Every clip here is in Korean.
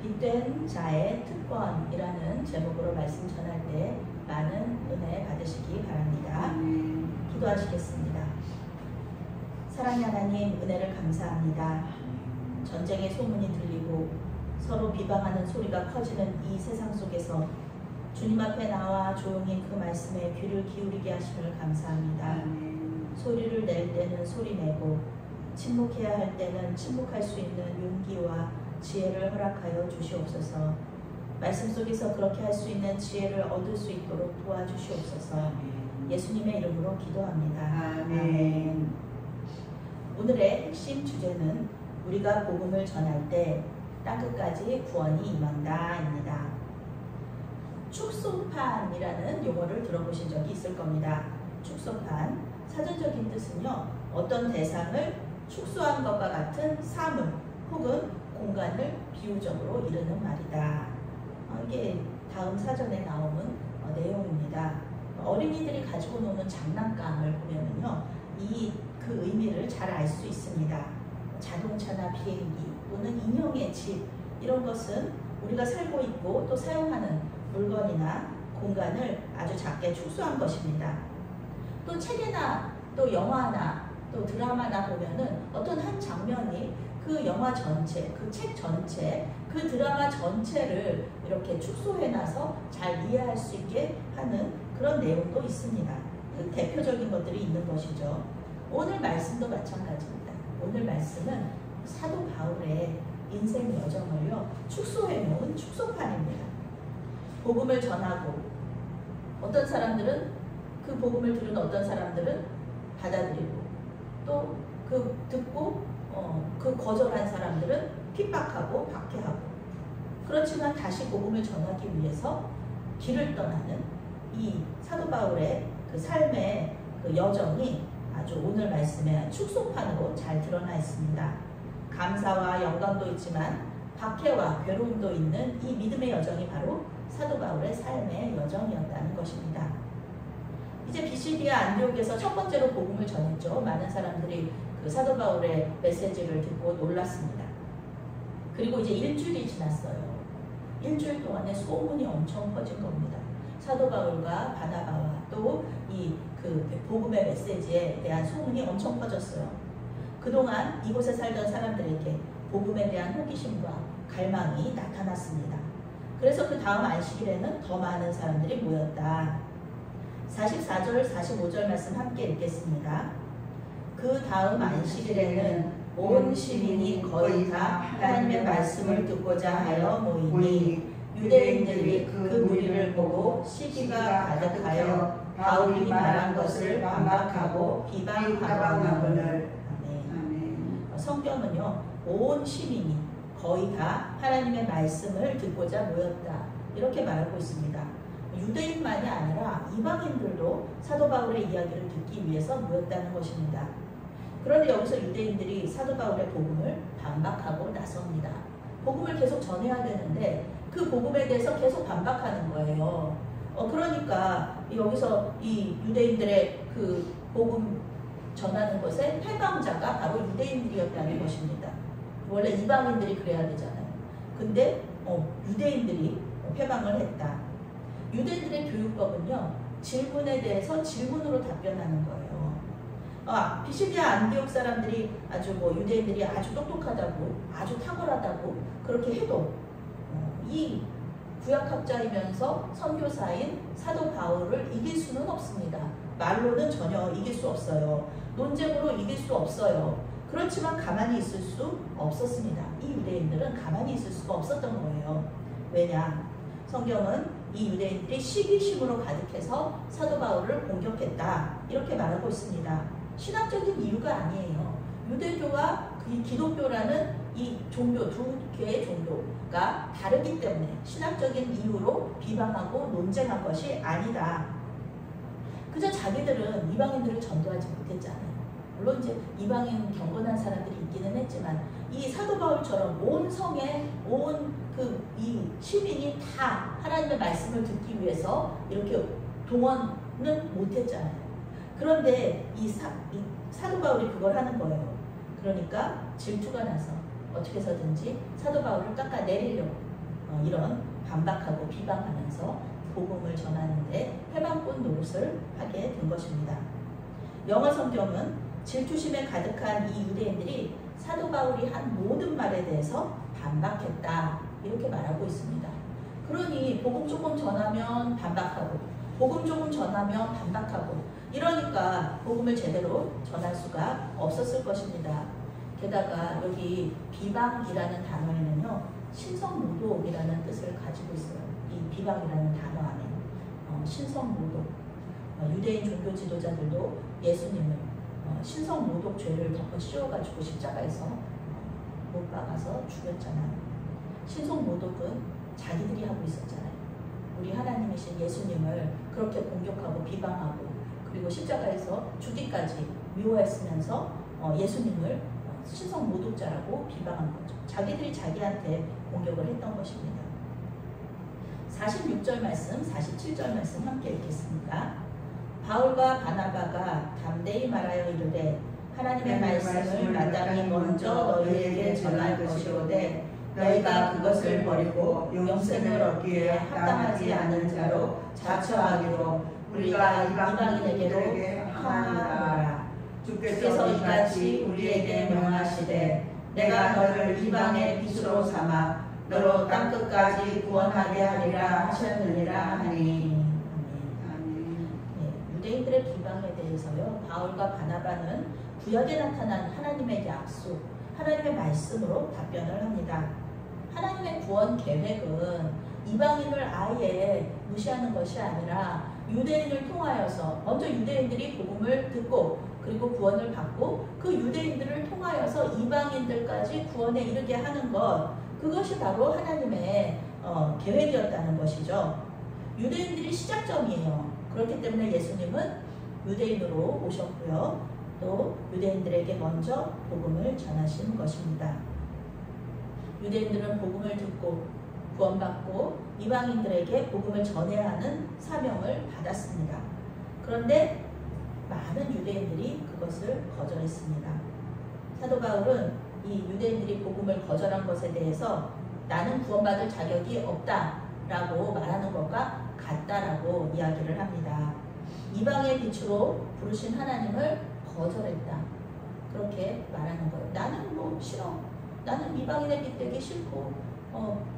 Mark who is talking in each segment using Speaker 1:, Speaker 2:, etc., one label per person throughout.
Speaker 1: 빛된 자의 특권이라는 제목으로 말씀 전할 때 많은 은혜 받으시기 바랍니다. 기도하시겠습니다. 사랑의 하나님, 은혜를 감사합니다. 전쟁의 소문이 들리고 서로 비방하는 소리가 커지는 이 세상 속에서 주님 앞에 나와 조용히 그 말씀에 귀를 기울이게 하심을 감사합니다. 소리를 낼 때는 소리 내고 침묵해야 할 때는 침묵할 수 있는 용기와 지혜를 허락하여 주시옵소서. 말씀 속에서 그렇게 할 수 있는 지혜를 얻을 수 있도록 도와주시옵소서. 예수님의 이름으로 기도합니다. 아멘. 오늘의 핵심 주제는 우리가 복음을 전할 때 땅끝까지 구원이 임한다입니다. 축소판이라는 용어를 들어보신 적이 있을 겁니다. 축소판, 사전적인 뜻은요, 어떤 대상을 축소한 것과 같은 사물 혹은 공간을 비유적으로 이르는 말이다. 이게 다음 사전에 나오는 내용입니다. 어린이들이 가지고 노는 장난감을 보면은요, 그 의미를 잘 알 수 있습니다. 자동차나 비행기 또는 인형의 집, 이런 것은 우리가 살고 있고 또 사용하는 물건이나 공간을 아주 작게 축소한 것입니다. 또 책이나 또 영화나 또 드라마나 보면은 어떤 한 장면이 그 영화 전체, 그 책 전체, 그 드라마 전체를 이렇게 축소해놔서 잘 이해할 수 있게 하는 그런 내용도 있습니다. 그 대표적인 것들이 있는 것이죠. 오늘 말씀도 마찬가지입니다. 오늘 말씀은 사도 바울의 인생 여정을요, 축소해놓은 축소판입니다. 복음을 전하고 어떤 사람들은 그 복음을 들은 어떤 사람들은 받아들이고 또 그 듣고 그 거절한 사람들은 핍박하고 박해하고, 그렇지만 다시 복음을 전하기 위해서 길을 떠나는 이 사도 바울의 그 삶의 그 여정이 아주 오늘 말씀에 축소판으로 잘 드러나 있습니다. 감사와 영광도 있지만 박해와 괴로움도 있는 이 믿음의 여정이 바로 사도 바울의 삶의 여정이었다는 것입니다. 이제 비시디아 안디옥에서 첫 번째로 복음을 전했죠. 많은 사람들이 그 사도 바울의 메시지를 듣고 놀랐습니다. 그리고 이제 일주일이 지났어요. 일주일 동안에 소문이 엄청 퍼진 겁니다. 사도 바울과 바나바와 또 그 복음의 메시지에 대한 소문이 엄청 퍼졌어요. 그동안 이곳에 살던 사람들에게 복음에 대한 호기심과 갈망이 나타났습니다. 그래서 그 다음 안식일에는 더 많은 사람들이 모였다. 44절, 45절 말씀 함께 읽겠습니다. 그 다음 안식일에는 온 시민이 거의 다 하나님의 말씀을 듣고자 하여 모이니 유대인들이 그 무리를 보고 시기가 가득하여 바울이 말한 것을 반박하고 비방하거늘. 성경은요, 온 시민이 거의 다 하나님의 말씀을 듣고자 모였다, 이렇게 말하고 있습니다. 유대인만이 아니라 이방인들도 사도 바울의 이야기를 듣기 위해서 모였다는 것입니다. 그런데 여기서 유대인들이 사도 바울의 복음을 반박하고 나섭니다. 복음을 계속 전해야 되는데 그 복음에 대해서 계속 반박하는 거예요. 그러니까 여기서 이 유대인들의 그 복음 전하는 것의 패방자가 바로 유대인들이었다는 것입니다. 원래 이방인들이 그래야 되잖아요. 근데 유대인들이 패방을 했다. 유대인들의 교육법은요, 질문에 대해서 질문으로 답변하는 거예요. 비시디아 안디옥 사람들이 아주 유대인들이 아주 똑똑하다고, 아주 탁월하다고 그렇게 해도 이 구약학자이면서 선교사인 사도 바울을 이길 수는 없습니다. 말로는 전혀 이길 수 없어요. 논쟁으로 이길 수 없어요. 그렇지만 가만히 있을 수 없었습니다. 이 유대인들은 가만히 있을 수가 없었던 거예요. 왜냐? 성경은 이 유대인들이 시기심으로 가득해서 사도 바울을 공격했다, 이렇게 말하고 있습니다. 신학적인 이유가 아니에요. 유대교와 기독교라는 이 종교, 두 개의 종교가 다르기 때문에 신학적인 이유로 비방하고 논쟁한 것이 아니다. 그저 자기들은 이방인들을 전도하지 못했잖아요. 물론 이제 이방인 경건한 사람들이 있기는 했지만 이 사도 바울처럼 온 성에 이 시민이 다 하나님의 말씀을 듣기 위해서 이렇게 동원은 못했잖아요. 그런데 이 사도 바울이 그걸 하는 거예요. 그러니까 질투가 나서 어떻게 해서든지 사도 바울을 깎아내리려고 이런 반박하고 비방하면서 복음을 전하는데 해방꾼 노릇을 하게 된 것입니다. 영어 성경은 질투심에 가득한 이 유대인들이 사도 바울이 한 모든 말에 대해서 반박했다 이렇게 말하고 있습니다. 그러니 복음 조금 전하면 반박하고 복음 조금 전하면 반박하고 이러니까 복음을 제대로 전할 수가 없었을 것입니다. 게다가 여기 비방이라는 단어에는요 신성모독이라는 뜻을 가지고 있어요. 이 비방이라는 단어 안에 신성모독, 유대인 종교 지도자들도 예수님을 신성모독 죄를 덮어 씌워가지고 십자가에서 못 박아서 죽였잖아요. 신성모독은 자기들이 하고 있었잖아요. 우리 하나님이신 예수님을 그렇게 공격하고 비방하고 그리고 십자가에서 죽기까지 미워했으면서 예수님을 신성모독자라고 비방한 거죠. 자기들이 자기한테 공격을 했던 것입니다. 46절 말씀, 47절 말씀 함께 읽겠습니다. 바울과 바나바가 담대히 말하여 이르되 하나님의 말씀을 마땅히 먼저 너희에게 전할 것이오되 너희가 그것을 버리고 영생을 얻기에 합당하지 않은 자로 자처하기로 우리가 이방인에게로 항하노라. 주께서 이같이 우리에게 명하시되 내가 너를 이방의 빛으로 삼아 너로 땅끝까지 구원하게 하리라 하셨느니라 하니. 유대인들의 비방에 대해서요 바울과 바나바는 구약에 나타난 하나님의 약속, 하나님의 말씀으로 답변을 합니다. 하나님의 구원 계획은 이방인을 아예 무시하는 것이 아니라 유대인을 통하여서 먼저 유대인들이 복음을 듣고 그리고 구원을 받고 그 유대인들을 통하여서 이방인들까지 구원에 이르게 하는 것, 그것이 바로 하나님의 계획이었다는 것이죠. 유대인들이 시작점이에요. 그렇기 때문에 예수님은 유대인으로 오셨고요. 또 유대인들에게 먼저 복음을 전하신 것입니다. 유대인들은 복음을 듣고 구원받고 이방인들에게 복음을 전해야 하는 사명을 받았습니다. 그런데 많은 유대인들이 그것을 거절했습니다. 사도 바울은 이 유대인들이 복음을 거절한 것에 대해서 나는 구원받을 자격이 없다라고 말하는 것과 같다라고 이야기를 합니다. 이방의 빛으로 부르신 하나님을 거절했다. 그렇게 말하는 거예요. 나는 뭐 싫어. 나는 이방인의 빛 되기 싫고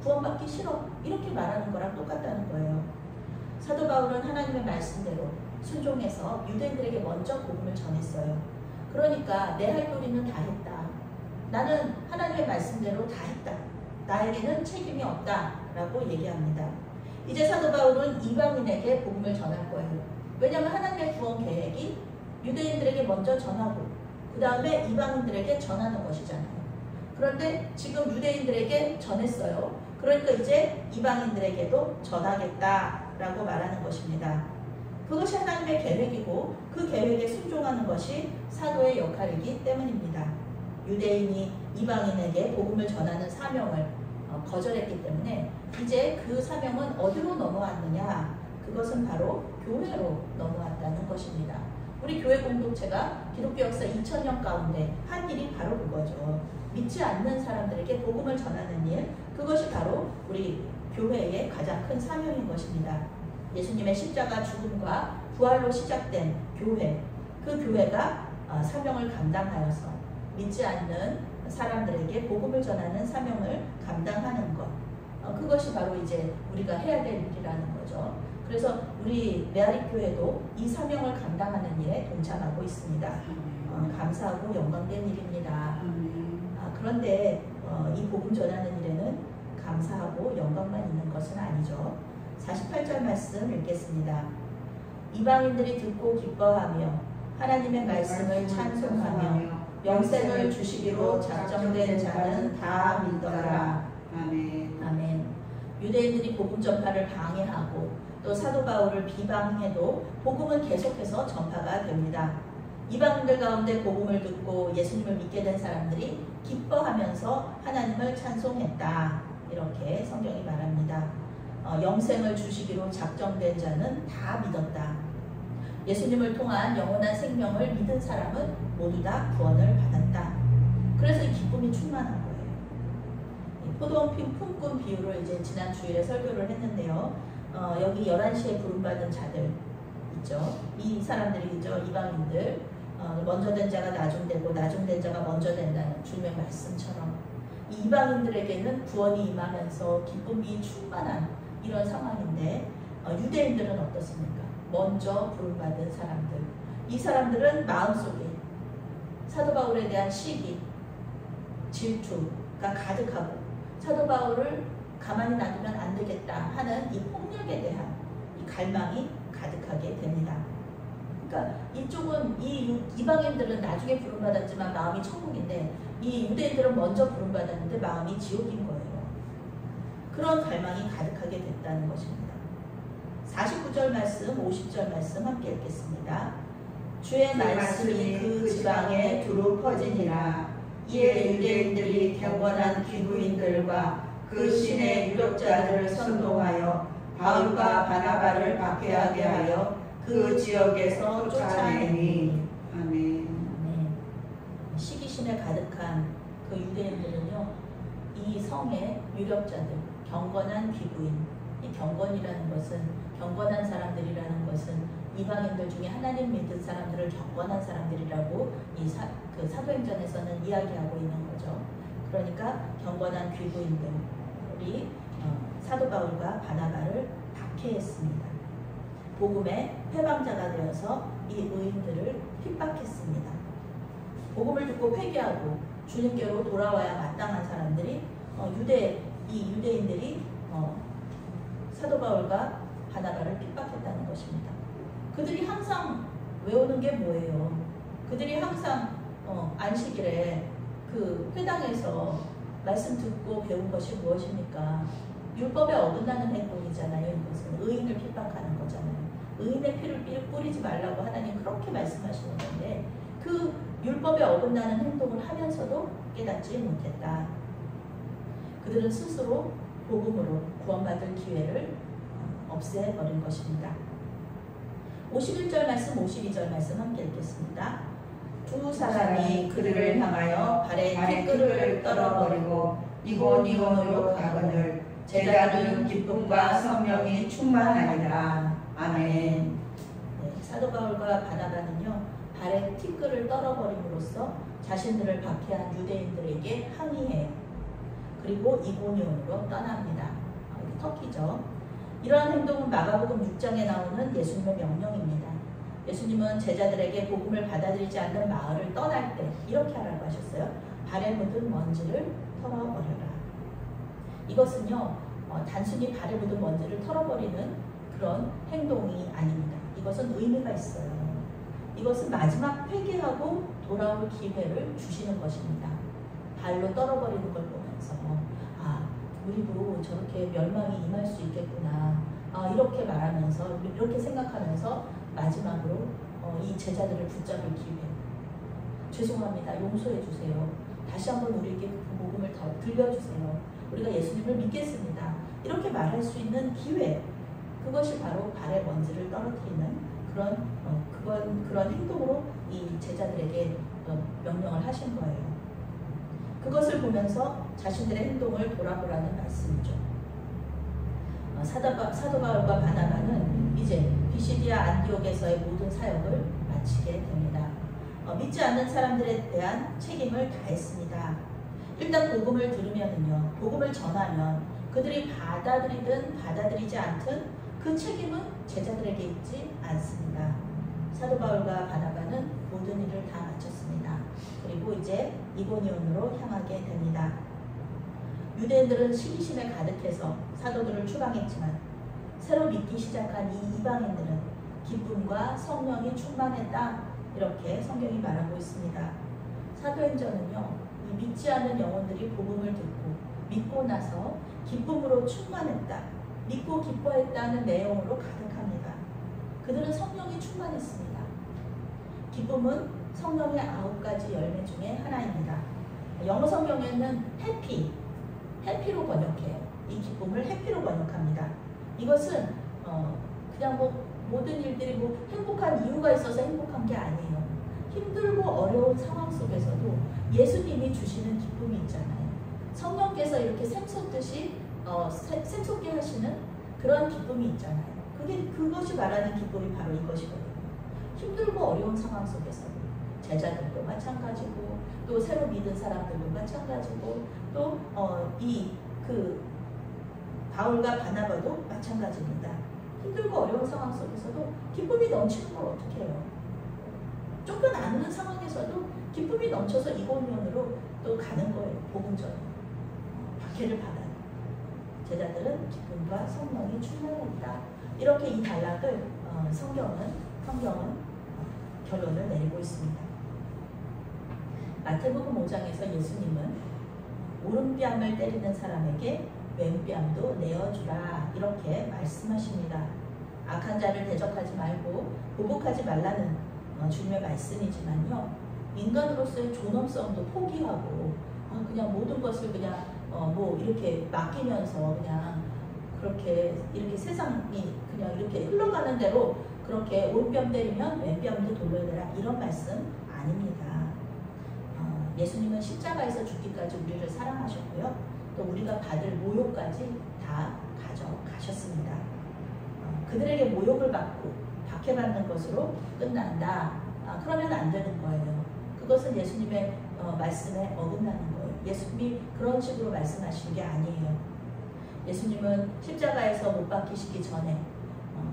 Speaker 1: 구원받기 싫어. 이렇게 말하는 거랑 똑같다는 거예요. 사도 바울은 하나님의 말씀대로 순종해서 유대인들에게 먼저 복음을 전했어요. 그러니까 내 할 도리는 다 했다. 나는 하나님의 말씀대로 다 했다. 나에게는 책임이 없다라고 얘기합니다. 이제 사도 바울은 이방인에게 복음을 전할 거예요. 왜냐하면 하나님의 구원 계획이 유대인들에게 먼저 전하고 그 다음에 이방인들에게 전하는 것이잖아요. 그런데 지금 유대인들에게 전했어요. 그러니까 이제 이방인들에게도 전하겠다라고 말하는 것입니다. 그것이 하나님의 계획이고 그 계획에 순종하는 것이 사도의 역할이기 때문입니다. 유대인이 이방인에게 복음을 전하는 사명을 거절했기 때문에 이제 그 사명은 어디로 넘어왔느냐? 그것은 바로 교회로 넘어왔다는 것입니다. 우리 교회 공동체가 기독교 역사 2000년 가운데 한 일이 바로 그거죠. 믿지 않는 사람들에게 복음을 전하는 일, 그것이 바로 우리 교회의 가장 큰 사명인 것입니다. 예수님의 십자가 죽음과 부활로 시작된 교회, 그 교회가 사명을 감당하여서 믿지 않는 사람들에게 복음을 전하는 사명을 감당하는 것, 그것이 바로 이제 우리가 해야 될 일이라는 거죠. 그래서 우리 메아리 교회도 이 사명을 감당하는 일에 동참하고 있습니다. 감사하고 영광된 일입니다. 그런데 이 복음 전하는 일에는 감사하고 영광만 있는 것은 아니죠. 48절 말씀 읽겠습니다. 이방인들이 듣고 기뻐하며 하나님의 말씀을 찬송하며 영생을 주시기로 작정된 자는 다 믿더라.
Speaker 2: 아멘.
Speaker 1: 아멘. 유대인들이 복음 전파를 방해하고 또 사도 바울을 비방해도 복음은 계속해서 전파가 됩니다. 이방인들 가운데 복음을 듣고 예수님을 믿게 된 사람들이 기뻐하면서 하나님을 찬송했다. 이렇게 성경이 말합니다. 영생을 주시기로 작정된 자는 다 믿었다. 예수님을 통한 영원한 생명을 믿은 사람은 모두 다 구원을 받았다. 그래서 이 기쁨이 충만한 거예요. 포도원 품꾼 비유를 이제 지난 주일에 설교를 했는데요. 여기 11시에 부름받은 자들 있죠. 이 사람들이죠. 이방인들. 먼저 된 자가 나중되고 나중된 자가 먼저 된다는 주님의 말씀처럼 이 이방인들에게는 구원이 임하면서 기쁨이 충만한 이런 상황인데 유대인들은 어떻습니까? 먼저 부름받은 사람들. 이 사람들은 마음속에 사도 바울에 대한 시기, 질투가 가득하고 사도 바울을 가만히 놔두면 안 되겠다 하는 이 폭력에 대한 이 갈망이 가득하게 됩니다. 그러니까 이쪽은 이 이방인들은 나중에 부름받았지만 마음이 천국인데 이 유대인들은 먼저 부름받았는데 마음이 지옥인 거예요. 그런 갈망이 가득하게 됐다는 것입니다. 49절 말씀, 50절 말씀 함께 읽겠습니다. 주의 말씀이 그 지방에 두루 퍼지니라. 이에 유대인들이 경건한 기부인들과 그 신의 유력자들을 선동하여 바울과 바나바를 박해하게 하여 그 지역에서 쫓아내니. 아멘. 시기심에 가득한 그 유대인들은요, 이 성의 유력자들, 경건한 기부인, 이 경건이라는 것은, 경건한 사람들이라는 것은 이방인들 중에 하나님 믿은 사람들을 경건한 사람들이라고 그 사도행전에서는 이야기하고 있는 거죠. 그러니까 경건한 귀부인들이 사도 바울과 바나바를 박해했습니다. 복음의 회방자가 되어서 이 의인들을 핍박했습니다. 복음을 듣고 회개하고 주님께로 돌아와야 마땅한 사람들이 이 유대인들이 사도 바울과 바나바를 핍박했다는 것입니다. 그들이 항상 외우는 게 뭐예요? 그들이 항상 안식일에 그 회당에서 말씀 듣고 배운 것이 무엇입니까? 율법에 어긋나는 행동이잖아요. 이것은 의인을 핍박하는 거잖아요. 의인의 피를 뿌리지 말라고 하나님 그렇게 말씀하시는 건데 그 율법에 어긋나는 행동을 하면서도 깨닫지 못했다. 그들은 스스로 복음으로 구원받을 기회를 없애버린 것입니다. 51절 말씀, 52절 말씀 함께 읽겠습니다. 두 사람이 그들을 향하여 발에 티끌을 떨어버리고 이곳으로 가거늘 제자는 기쁨과 성령이 충만하니라. 아멘. 사도 바울과 바나바는요, 발에 티끌을 떨어버림으로써 자신들을 박해한 유대인들에게 항의해요. 그리고 이고니온으로 떠납니다. 이게 터키죠. 이러한 행동은 마가복음 6장에 나오는 예수님의 명령입니다. 예수님은 제자들에게 복음을 받아들이지 않는 마을을 떠날 때 이렇게 하라고 하셨어요. 발에 묻은 먼지를 털어버려라. 이것은요, 단순히 발에 묻은 먼지를 털어버리는 그런 행동이 아닙니다. 이것은 의미가 있어요. 이것은 마지막 회개하고 돌아올 기회를 주시는 것입니다. 발로 떨어버리는 걸 보면서 우리도 저렇게 멸망이 임할 수 있겠구나. 이렇게 말하면서 이렇게 생각하면서 마지막으로 이 제자들을 붙잡을 기회. 죄송합니다. 용서해 주세요. 다시 한번 우리에게 그 복음을 더 들려주세요. 우리가 예수님을 믿겠습니다. 이렇게 말할 수 있는 기회. 그것이 바로 발에 먼지를 떨어뜨리는 그런 행동으로 이 제자들에게 명령을 하신 거예요. 그것을 보면서 자신들의 행동을 돌아보라는 말씀이죠. 사도 바울과 바나바는 이제 비시디아 안디옥에서의 모든 사역을 마치게 됩니다. 믿지 않는 사람들에 대한 책임을 다했습니다. 일단 복음을 들으면은요, 복음을 전하면 그들이 받아들이든 받아들이지 않든 그 책임은 제자들에게 있지 않습니다. 사도 바울과 바나바는 모든 일을 다 마쳤습니다. 그리고 이제 이고니온으로 향하게 됩니다. 유대인들은 시기심에 가득해서 사도들을 추방했지만 새로 믿기 시작한 이 이방인들은 기쁨과 성령이 충만했다. 이렇게 성경이 말하고 있습니다. 사도행전은요, 이 믿지 않는 영혼들이 복음을 듣고 믿고 나서 기쁨으로 충만했다. 믿고 기뻐했다는 내용으로 가득합니다. 그들은 성령이 충만했습니다. 기쁨은 성령의 9가지 열매 중에 하나입니다. 영어 성경에는 해피로 번역해요. 이 기쁨을 해피로 번역합니다. 이것은 그냥 모든 일들이 행복한 이유가 있어서 행복한 게 아니에요. 힘들고 어려운 상황 속에서도 예수님이 주시는 기쁨이 있잖아요. 성령께서 이렇게 샘솟듯이 샘솟게 하시는 그런 기쁨이 있잖아요. 그것이 말하는 기쁨이 바로 이것이거든요. 힘들고 어려운 상황 속에서 제자들도 마찬가지고 또 새로 믿은 사람들도 마찬가지고 또 바울과 바나바도 마찬가지입니다. 힘들고 어려운 상황 속에서도 기쁨이 넘치는 걸 어떻게 해요? 쫓겨나는 상황에서도 기쁨이 넘쳐서 이고니온으로 또 가는 거예요. 복음 전에 박해를 받아요. 제자들은 기쁨과 성령이 충만했다. 이렇게 이 단락을 성경은 결론을 내리고 있습니다. 마태복음 5장에서 예수님은 오른뺨을 때리는 사람에게 왼뺨도 내어주라 이렇게 말씀하십니다. 악한 자를 대적하지 말고 보복하지 말라는 주님의 말씀이지만요. 인간으로서의 존엄성도 포기하고 그냥 모든 것을 그냥 이렇게 맡기면서 그냥 이렇게 세상이 그냥 이렇게 흘러가는 대로 그렇게 오른뺨 때리면 왼뺨도 돌려야 되라 이런 말씀 아닙니다. 예수님은 십자가에서 죽기까지 우리를 사랑하셨고요. 또 우리가 받을 모욕까지 다 가져가셨습니다. 그들에게 모욕을 받고 박해받는 것으로 끝난다. 그러면 안 되는 거예요. 그것은 예수님의 말씀에 어긋나는 거예요. 예수님이 그런 식으로 말씀하신 게 아니에요. 예수님은 십자가에서 못 박히시기 전에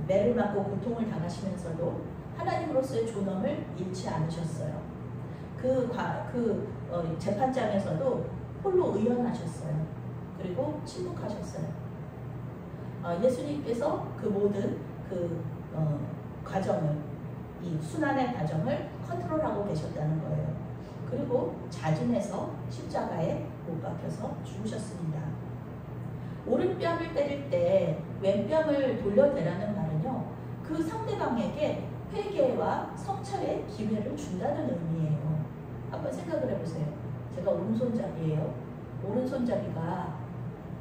Speaker 1: 매를 맞고 고통을 당하시면서도 하나님으로서의 존엄을 잃지 않으셨어요. 재판장에서도 홀로 의연하셨어요. 그리고 침묵하셨어요. 예수님께서 그 모든 과정을, 이 순환의 과정을 컨트롤하고 계셨다는 거예요. 그리고 자진해서 십자가에 못 박혀서 죽으셨습니다. 오른뺨을 때릴 때 왼뺨을 돌려대라는 말은요, 그 상대방에게 회개와 성찰의 기회를 준다는 의미예요. 한번 생각을 해보세요. 제가 오른손잡이에요. 오른손잡이가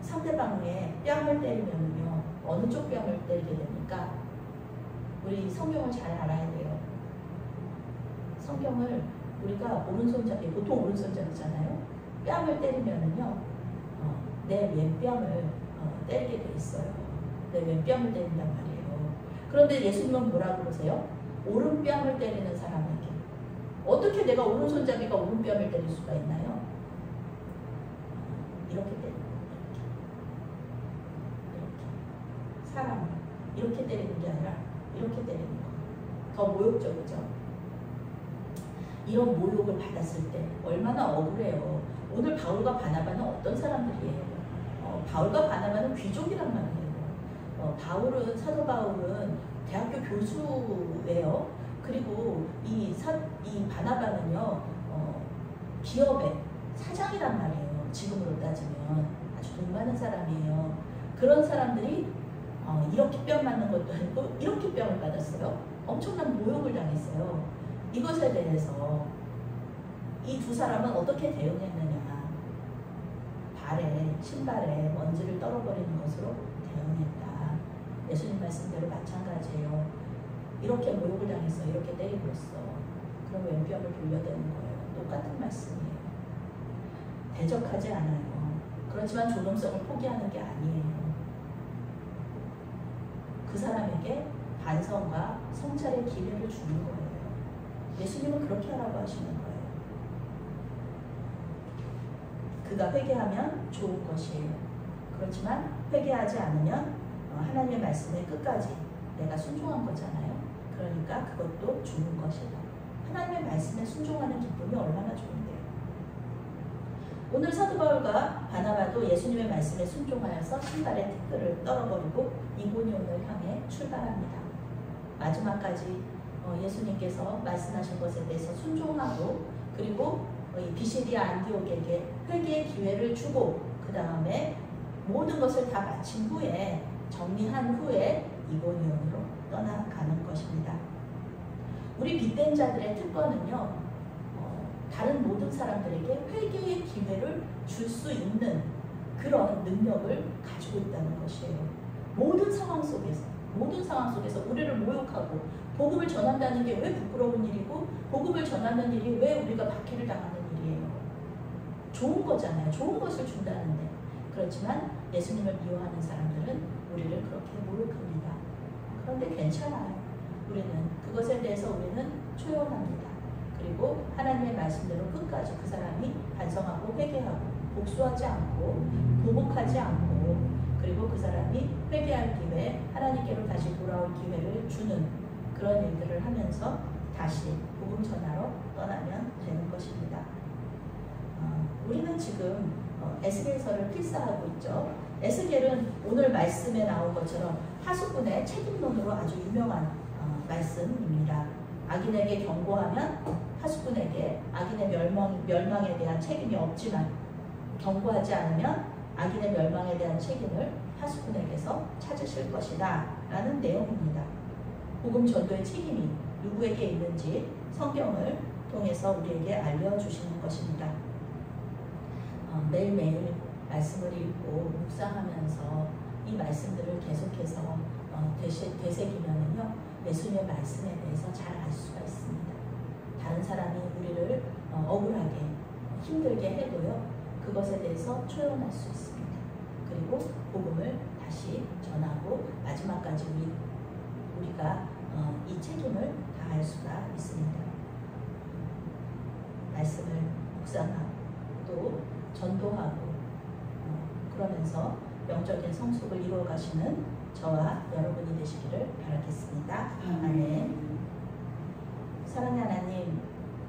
Speaker 1: 상대방의 뺨을 때리면요, 어느 쪽 뺨을 때리게 됩니까? 우리 성경을 잘 알아야 돼요. 성경을 우리가 보통 오른손잡이잖아요. 뺨을 때리면은요, 내 왼뺨을 때리게 돼 있어요. 내 왼뺨을 때린단 말이에요. 그런데 예수님은 뭐라고 그러세요? 오른뺨을 때리는 사람에게. 어떻게 내가 오른손잡이가 오른뺨을 때릴 수가 있나요? 이렇게 때리는 거예요. 이렇게. 사람을 이렇게 때리는 게 아니라 이렇게 때리는 거예요. 더 모욕적이죠. 이런 모욕을 받았을 때 얼마나 억울해요. 오늘 바울과 바나바는 어떤 사람들이에요? 바울과 바나바는 귀족이란 말이에요. 사도 바울은 대학교 교수예요. 그리고 이 바나바는요, 기업의 사장이란 말이에요. 지금으로 따지면 아주 돈 많은 사람이에요. 그런 사람들이 이렇게 뺨 맞는 것도 아니고 이렇게 뺨을 받았어요. 엄청난 모욕을 당했어요. 이것에 대해서 이 두 사람은 어떻게 대응했느냐? 신발에 먼지를 떨어버리는 것으로 대응했다. 예수님 말씀대로 마찬가지예요. 이렇게 모욕을 당했어. 이렇게 때리고 있어. 그럼 왼뺨을 돌려대는 거예요. 똑같은 말씀이에요. 대적하지 않아요. 그렇지만 존엄성을 포기하는 게 아니에요. 그 사람에게 반성과 성찰의 기회를 주는 거예요. 예수님은 그렇게 하라고 하시는 거예요. 그가 회개하면 좋은 것이에요. 그렇지만 회개하지 않으면 하나님의 말씀에 끝까지 내가 순종한 거잖아요. 그러니까 그것도 죽는 것이다. 하나님의 말씀에 순종하는 기쁨이 얼마나 좋은데요. 오늘 사도 바울과 바나바도 예수님의 말씀에 순종하여서 신발의 티끌을 떨어버리고 이고니온을 향해 출발합니다. 마지막까지 예수님께서 말씀하신 것에 대해서 순종하고, 그리고 이 비시디아 안디옥에게 회개의 기회를 주고, 그 다음에 모든 것을 다 마친 후에, 정리한 후에 이고니온으로 떠나가는 것입니다. 우리 빛된 자들의 특권은요, 다른 모든 사람들에게 회개의 기회를 줄 수 있는 그런 능력을 가지고 있다는 것이에요. 모든 상황 속에서 우리를 모욕하고 복음을 전한다는 게 왜 부끄러운 일이고, 복음을 전하는 일이 왜 우리가 박해를 당하는 일이에요? 좋은 거잖아요. 좋은 것을 준다는데. 그렇지만 예수님을 미워하는 사람들은 우리를 그렇게 모욕합니다. 그런데 괜찮아요. 우리는 그것에 대해서 우리는 초연합니다. 그리고 하나님의 말씀대로 끝까지 그 사람이 반성하고 회개하고 복수하지 않고 보복하지 않고 그리고 그 사람이 회개할 기회, 하나님께로 다시 돌아올 기회를 주는 그런 일들을 하면서 다시 복음 전하러 떠나면 되는 것입니다. 우리는 지금 에스겔서를 필사하고 있죠. 에스겔은 오늘 말씀에 나온 것처럼 하수꾼의 책임론으로 아주 유명한 말씀입니다. 악인에게 경고하면 하수꾼에게 악인의 멸망에 대한 책임이 없지만 경고하지 않으면 악인의 멸망에 대한 책임을 하수꾼에게서 찾으실 것이다 라는 내용입니다. 복음 전도의 책임이 누구에게 있는지 성경을 통해서 우리에게 알려주시는 것입니다. 매일매일 말씀을 읽고 묵상하면서 이 말씀들을 계속해서 되새기면은요, 예수님의 말씀에 대해서 잘 알 수가 있습니다. 다른 사람이 우리를 억울하게 힘들게 해도요, 그것에 대해서 초연할 수 있습니다. 그리고 복음을 다시 전하고 마지막까지 우리가 이 책임을 다할 수가 있습니다. 말씀을 묵상하고 또 전도하고 그러면서 영적인 성숙을 이루어가시는 저와 여러분이 되시기를 바라겠습니다. 아멘. 사랑하는 하나님,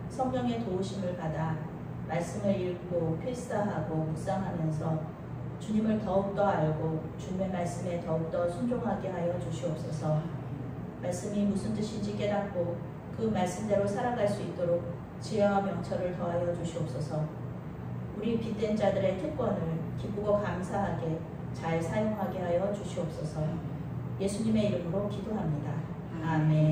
Speaker 1: 성령의 도우심을 받아 말씀을 읽고 필사하고 묵상하면서 주님을 더욱더 알고 주님의 말씀에 더욱더 순종하게 하여 주시옵소서. 말씀이 무슨 뜻인지 깨닫고 그 말씀대로 살아갈 수 있도록 지혜와 명철을 더하여 주시옵소서. 우리 빚된 자들의 특권을 기쁘고 감사하게 잘 사용하게 하여 주시옵소서. 예수님의 이름으로 기도합니다. 아멘.